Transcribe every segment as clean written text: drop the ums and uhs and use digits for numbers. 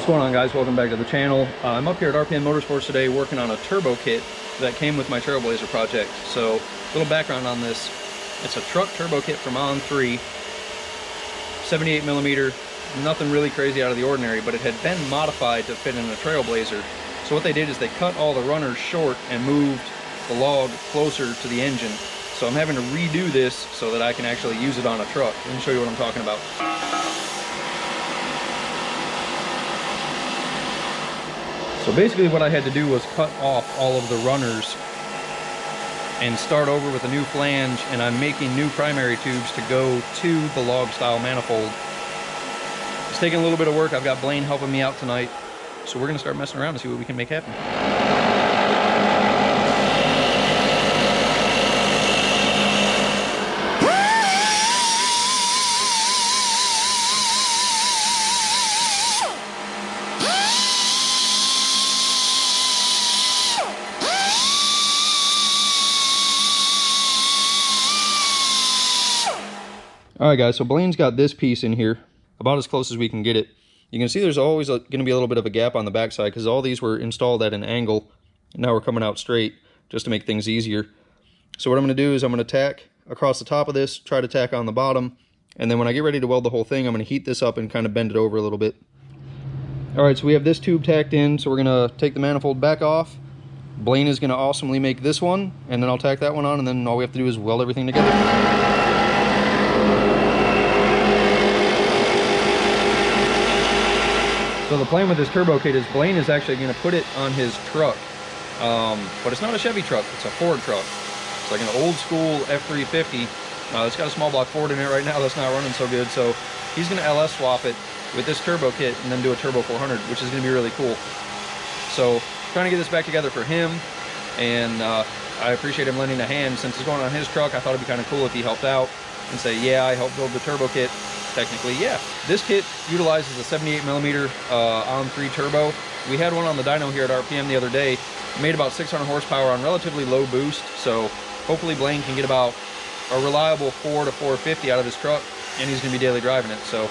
going on, guys? Welcome back to the channel. I'm up here at RPM Motorsports today working on a turbo kit that came with my Trailblazer project. So a little background on this. It's a truck turbo kit from On3, 78mm, nothing really crazy out of the ordinary, but it had been modified to fit in a Trailblazer. So what they did is they cut all the runners short and moved the log closer to the engine. So I'm having to redo this so that I can actually use it on a truck. Let me show you what I'm talking about. So basically what I had to do was cut off all of the runners and start over with a new flange, and I'm making new primary tubes to go to the log style manifold. It's taking a little bit of work. I've got Blaine helping me out tonight, so we're gonna start messing around and see what we can make happen. Alright guys, so Blaine's got this piece in here, about as close as we can get it. You can see there's always going to be a little bit of a gap on the backside because all these were installed at an angle, and now we're coming out straight just to make things easier. So what I'm going to do is I'm going to tack across the top of this, try to tack on the bottom, and then when I get ready to weld the whole thing, I'm going to heat this up and kind of bend it over a little bit. Alright, so we have this tube tacked in, so we're going to take the manifold back off. Blaine is going to awesomely make this one, and then I'll tack that one on, and then all we have to do is weld everything together. So the plan with this turbo kit is Blaine is actually going to put it on his truck, but it's not a Chevy truck, it's a Ford truck. It's like an old school F350. It's got a small block Ford in it right now that's not running so good, so he's going to LS swap it with this turbo kit and then do a turbo 400, which is going to be really cool. So trying to get this back together for him, and I appreciate him lending a hand. Since it's going on his truck, I thought it'd be kind of cool if he helped out and say, yeah, I helped build the turbo kit. Technically, yeah. This kit utilizes a 78mm On3 turbo. We had one on the dyno here at RPM the other day. It made about 600 horsepower on relatively low boost, so hopefully Blaine can get about a reliable 4 to 450 out of his truck, and he's going to be daily driving it. So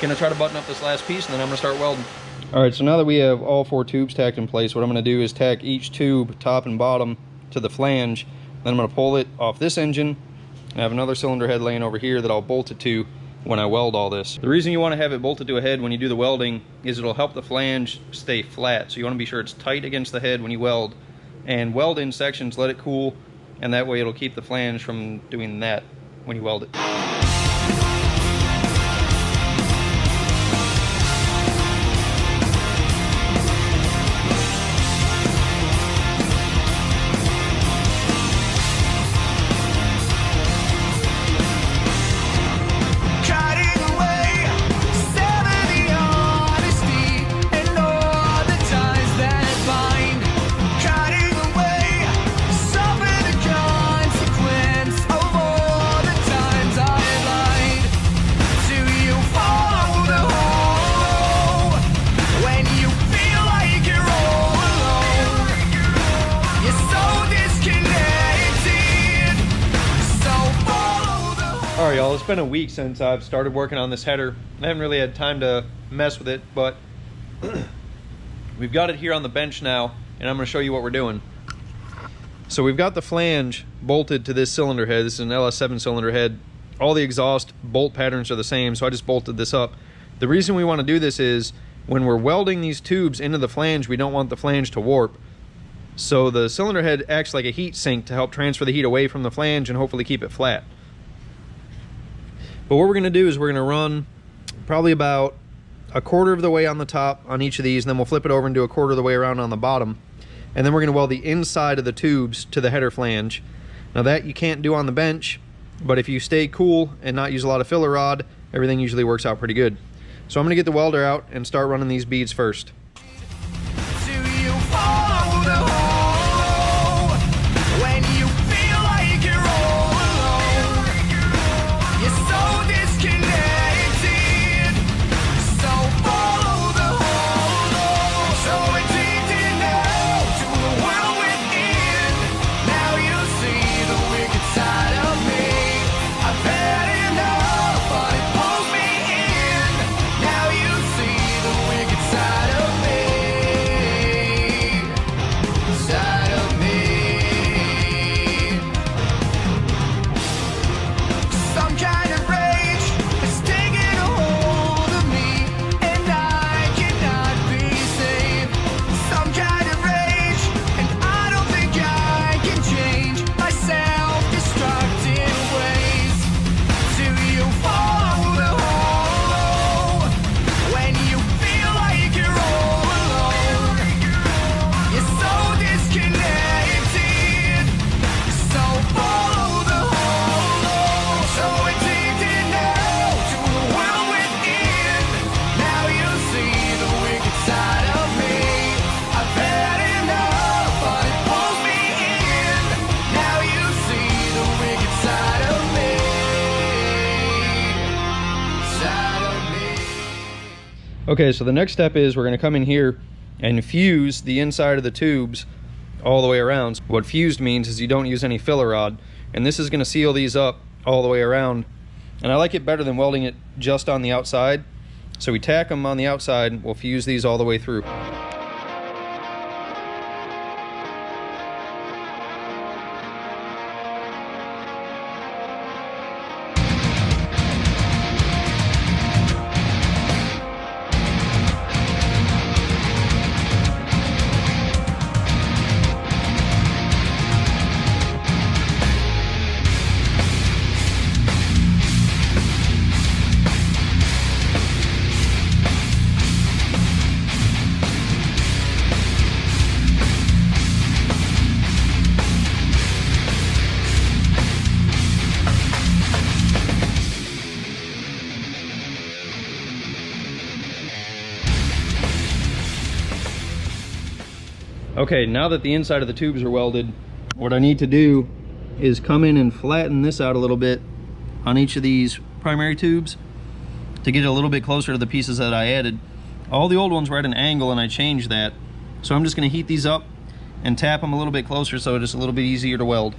gonna try to button up this last piece, and then I'm gonna start welding. All right, so now that we have all 4 tubes tacked in place, what I'm gonna do is tack each tube top and bottom to the flange. Then I'm gonna pull it off this engine. I have another cylinder head laying over here that I'll bolt it to when I weld all this. The reason you want to have it bolted to a head when you do the welding is it'll help the flange stay flat. So you want to be sure it's tight against the head when you weld, and weld in sections, let it cool, and that way it'll keep the flange from doing that when you weld it. Alright y'all, it's been a week since I've started working on this header. I haven't really had time to mess with it, but we've got it here on the bench now, and I'm going to show you what we're doing. So we've got the flange bolted to this cylinder head. This is an LS7 cylinder head. All the exhaust bolt patterns are the same, so I just bolted this up. The reason we want to do this is when we're welding these tubes into the flange, we don't want the flange to warp. So the cylinder head acts like a heat sink to help transfer the heat away from the flange and hopefully keep it flat. But what we're going to do is we're going to run probably about a quarter of the way on the top on each of these, and then we'll flip it over and do a quarter of the way around on the bottom. And then we're going to weld the inside of the tubes to the header flange. Now that you can't do on the bench, but if you stay cool and not use a lot of filler rod, everything usually works out pretty good. So I'm going to get the welder out and start running these beads first. Side Okay, so the next step is we're going to come in here and fuse the inside of the tubes all the way around. What fused means is you don't use any filler rod, and this is going to seal these up all the way around. And I like it better than welding it just on the outside. So we tack them on the outside, we'll fuse these all the way through. Okay, now that the inside of the tubes are welded, what I need to do is come in and flatten this out a little bit on each of these primary tubes to get it a little bit closer to the pieces that I added. All the old ones were at an angle and I changed that. So I'm just going to heat these up and tap them a little bit closer so it's a little bit easier to weld.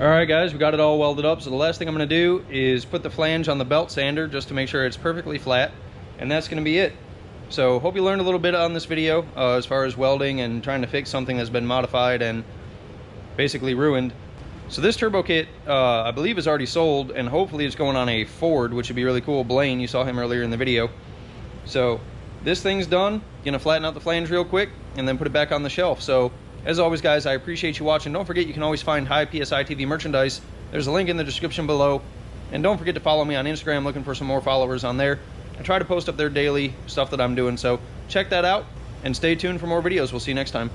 Alright guys, we got it all welded up, so the last thing I'm going to do is put the flange on the belt sander just to make sure it's perfectly flat, and that's going to be it. So hope you learned a little bit on this video as far as welding and trying to fix something that's been modified and basically ruined. So this turbo kit I believe is already sold, and hopefully it's going on a Ford, which would be really cool. Blaine, you saw him earlier in the video. So this thing's done. Gonna flatten out the flange real quick and then put it back on the shelf. So as always guys, I appreciate you watching. Don't forget you can always find high PSI TV merchandise. There's a link in the description below. And don't forget to follow me on Instagram, looking for some more followers on there. I try to post up there daily stuff that I'm doing, so check that out and stay tuned for more videos. We'll see you next time.